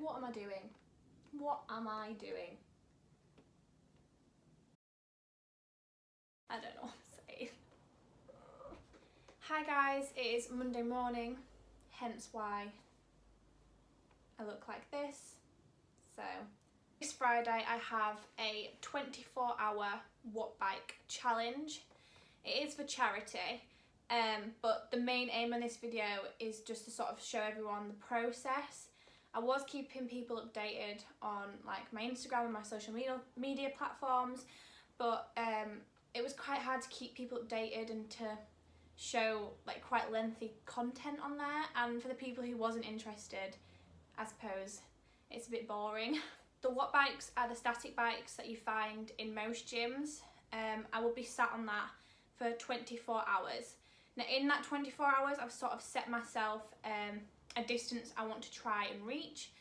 what am I doing? What am I doing? I don't know what I'm saying. Hi guys, it is Monday morning, hence why I look like this. So, this Friday I have a 24-hour watt bike challenge. It is for charity, but the main aim of this video is just to sort of show everyone the process. I was keeping people updated on like my Instagram and my social media platforms, but it was quite hard to keep people updated and to show like quite lengthy content on there, and for the people who wasn't interested, I suppose it's a bit boring. The watt bikes are the static bikes that you find in most gyms. I will be sat on that for 24 hours. Now in that 24 hours I've sort of set myself a distance I want to try and reach.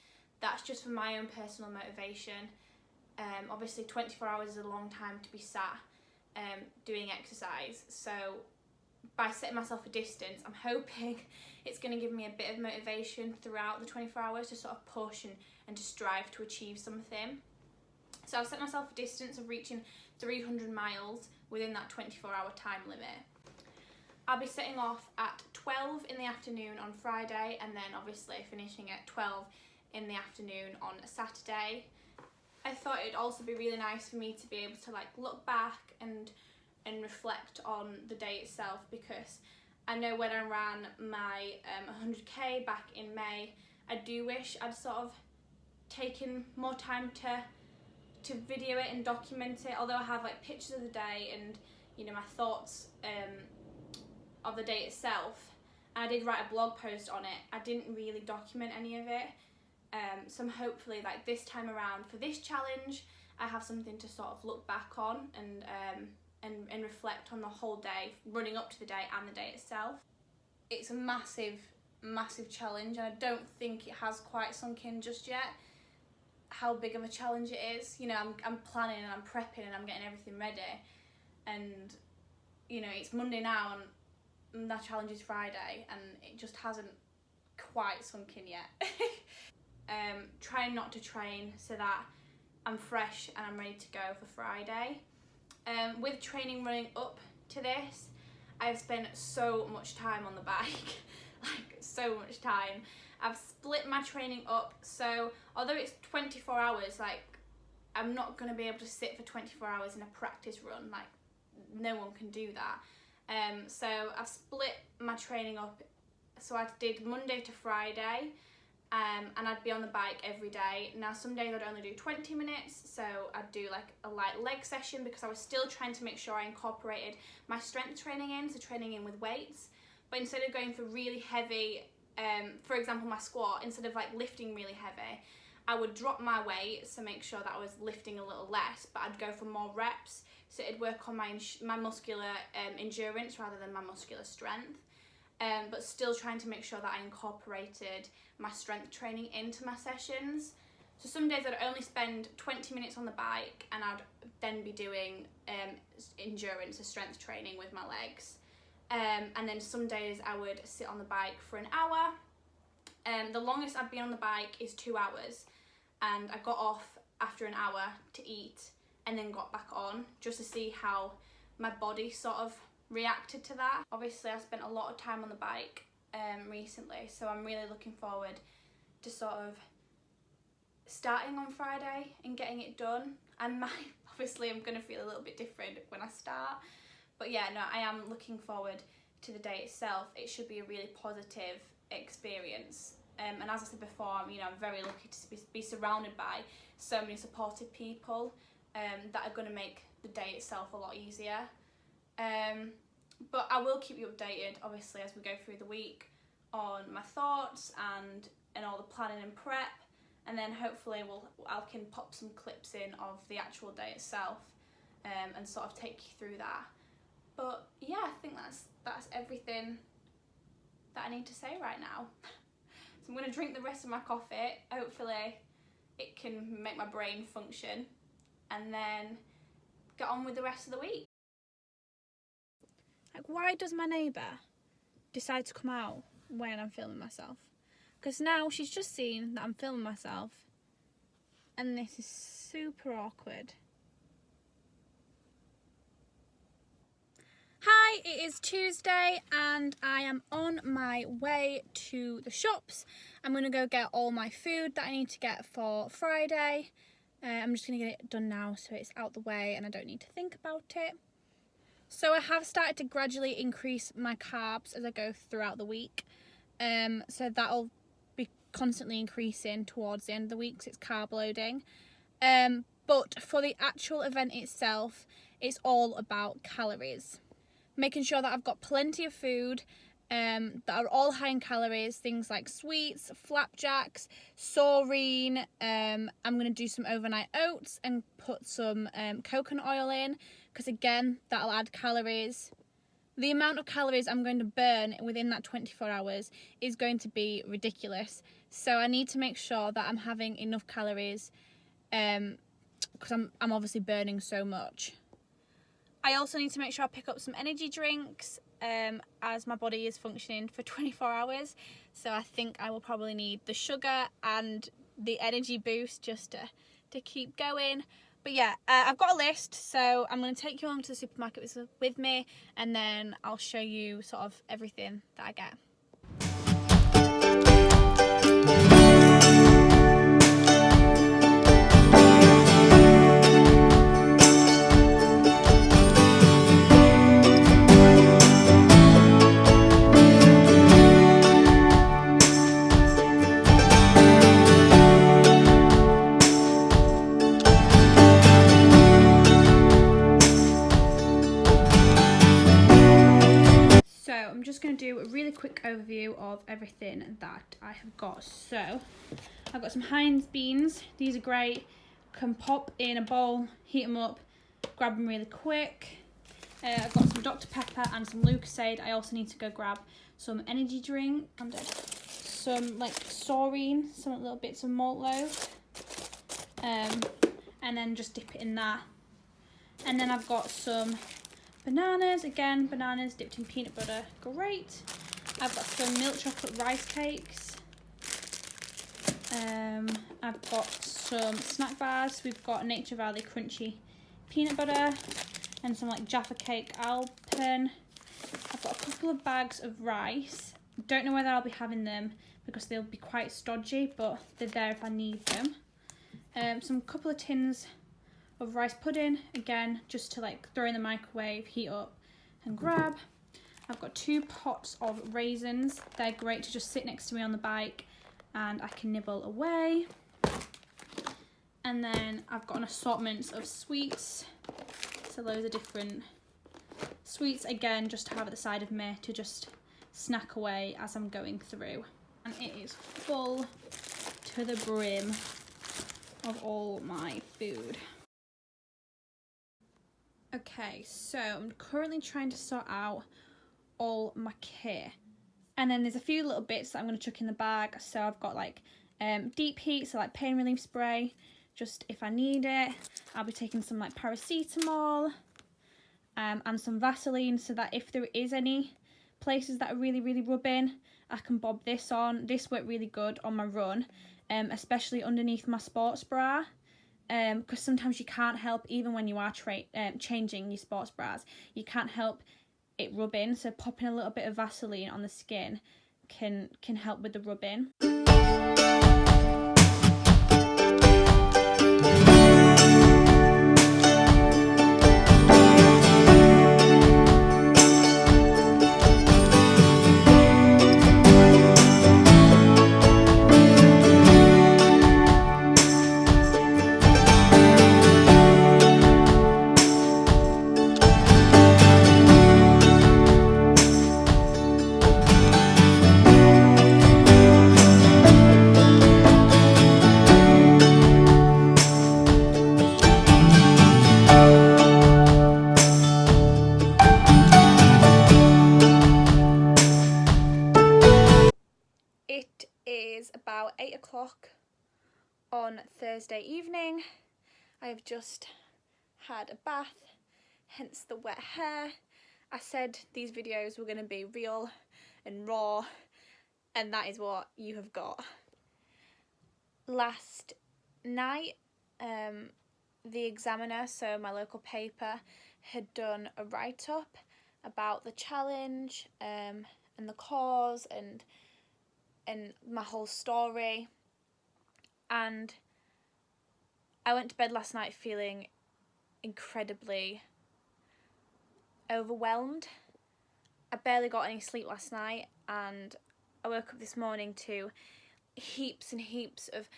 That's just for my own personal motivation. Obviously 24 hours is a long time to be sat doing exercise, so by setting myself a distance, I'm hoping it's going to give me a bit of motivation throughout the 24 hours to sort of push and to strive to achieve something. So I've set myself a distance of reaching 300 miles within that 24-hour time limit. I'll be setting off at 12 in the afternoon on Friday, and then obviously finishing at 12 in the afternoon on a Saturday. I thought it'd also be really nice for me to be able to like look back and reflect on the day itself, because I know when I ran my 100k back in May, I do wish I'd sort of taken more time to video it and document it, although I have like pictures of the day and, you know, my thoughts of the day itself. I did write a blog post on it. I didn't really document any of it, so I'm hopefully like this time around for this challenge I have something to sort of look back on and reflect on the whole day running up to the day and the day itself. It's a massive challenge, and I don't think it has quite sunk in just yet how big of a challenge it is. You know, I'm planning and I'm prepping and I'm getting everything ready, and you know, it's Monday now and that challenge is Friday, and it just hasn't quite sunk in yet. Trying not to train so that I'm fresh and I'm ready to go for Friday. With training running up to this, I've spent so much time on the bike, like so much time. I've split my training up, so although it's 24 hours, like I'm not going to be able to sit for 24 hours in a practice run, like no one can do that. So I've split my training up, so I did Monday to Friday, and I'd be on the bike every day. Now some days I'd only do 20 minutes, so I'd do like a light leg session because I was still trying to make sure I incorporated my strength training in, so training in with weights. But instead of going for really heavy, for example my squat, instead of like lifting really heavy, I would drop my weight, so make sure that I was lifting a little less, but I'd go for more reps, so it'd work on my muscular endurance rather than my muscular strength. But still trying to make sure that I incorporated my strength training into my sessions. So some days I'd only spend 20 minutes on the bike, and I'd then be doing endurance or strength training with my legs. And then some days I would sit on the bike for an hour. The longest I'd been on the bike is 2 hours, and I got off after an hour to eat and then got back on just to see how my body sort of reacted to that. Obviously I spent a lot of time on the bike recently, so I'm really looking forward to sort of starting on Friday and getting it done. And obviously I'm going to feel a little bit different when I start, but yeah, no, I am looking forward to the day itself. It should be a really positive experience, and as I said before, you know, I'm very lucky to be surrounded by so many supportive people that are going to make the day itself a lot easier. But I will keep you updated, obviously, as we go through the week on my thoughts and all the planning and prep, and then hopefully I can pop some clips in of the actual day itself and sort of take you through that. But yeah, I think that's everything that I need to say right now. So I'm going to drink the rest of my coffee. Hopefully it can make my brain function, and then get on with the rest of the week. Like, why does my neighbour decide to come out when I'm filming myself? because now she's just seen that I'm filming myself and this is super awkward. Hi, it is Tuesday and I am on my way to the shops. I'm going to go get all my food that I need to get for Friday. I'm just going to get it done now so it's out the way and I don't need to think about it. So I have started to gradually increase my carbs as I go throughout the week. So that'll be constantly increasing towards the end of the week because it's carb loading. But for the actual event itself, it's all about calories. Making sure that I've got plenty of food that are all high in calories, things like sweets, flapjacks, saurine. I'm going to do some overnight oats and put some coconut oil in because again, that'll add calories. The amount of calories I'm going to burn within that 24 hours is going to be ridiculous. So I need to make sure that I'm having enough calories because I'm obviously burning so much. I also need to make sure I pick up some energy drinks as my body is functioning for 24 hours. So I think I will probably need the sugar and the energy boost just to keep going. But yeah, I've got a list, so I'm going to take you along to the supermarket with me and then I'll show you sort of everything that I get. So I'm just going to do a really quick overview of everything that I have got. So I've got some Heinz beans. These are great. Can pop in a bowl, heat them up, grab them really quick. I've got some Dr. Pepper and some Lucozade. I also need to go grab some energy drink and some like saurine, some little bits of malt loaf. And then just dip it in that. And then I've got some bananas, again, bananas dipped in peanut butter, great. I've got some milk chocolate rice cakes. I've got some snack bars. We've got Nature Valley crunchy peanut butter and some like Jaffa Cake Alpen. I've got a couple of bags of rice. Don't know whether I'll be having them because they'll be quite stodgy, but they're there if I need them. Some couple of tins of rice pudding, again, just to like throw in the microwave, heat up and grab. I've got 2 pots of raisins. They're great to just sit next to me on the bike and I can nibble away. And then I've got an assortment of sweets. So loads of different sweets, again, just to have at the side of me to just snack away as I'm going through. And it is full to the brim of all my food. Okay, so I'm currently trying to sort out all my kit. And then there's a few little bits that I'm going to chuck in the bag. So I've got like deep heat, so like pain relief spray, just if I need it. I'll be taking some like paracetamol and some Vaseline so that if there is any places that are really, really rubbing, I can bob this on. This worked really good on my run, especially underneath my sports bra. Because sometimes you can't help, even when you are changing your sports bras, you can't help it rubbing. So popping a little bit of Vaseline on the skin can help with the rubbing. It is about 8 o'clock on Thursday evening. I have just had a bath, hence the wet hair. I said these videos were going to be real and raw and that is what you have got. Last night, the Examiner, so my local paper, had done a write-up about the challenge and the cause and my whole story, and I went to bed last night feeling incredibly overwhelmed. I barely got any sleep last night, and I woke up this morning to heaps and heaps of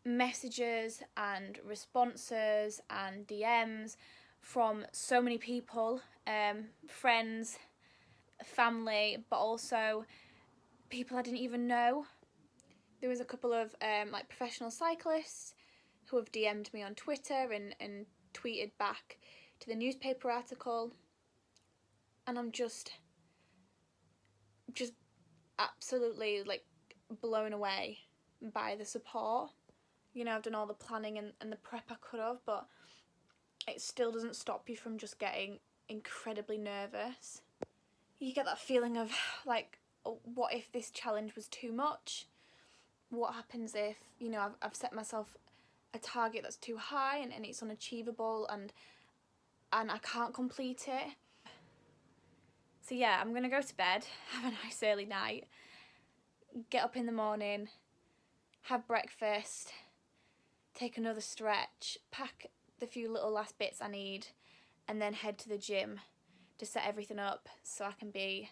messages and responses and DMs from so many people, friends, family, but also people I didn't even know. There was a couple of like professional cyclists who have DM'd me on Twitter and tweeted back to the newspaper article, and I'm just absolutely like blown away by the support. You know, I've done all the planning and the prep I could have, but it still doesn't stop you from just getting incredibly nervous. You get that feeling of like, oh, what if this challenge was too much? What happens if, you know, I've set myself a target that's too high and it's unachievable and I can't complete it? So yeah, I'm gonna go to bed, have a nice early night, get up in the morning, have breakfast, take another stretch, pack the few little last bits I need, and then head to the gym to set everything up so I can be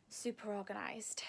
super organised.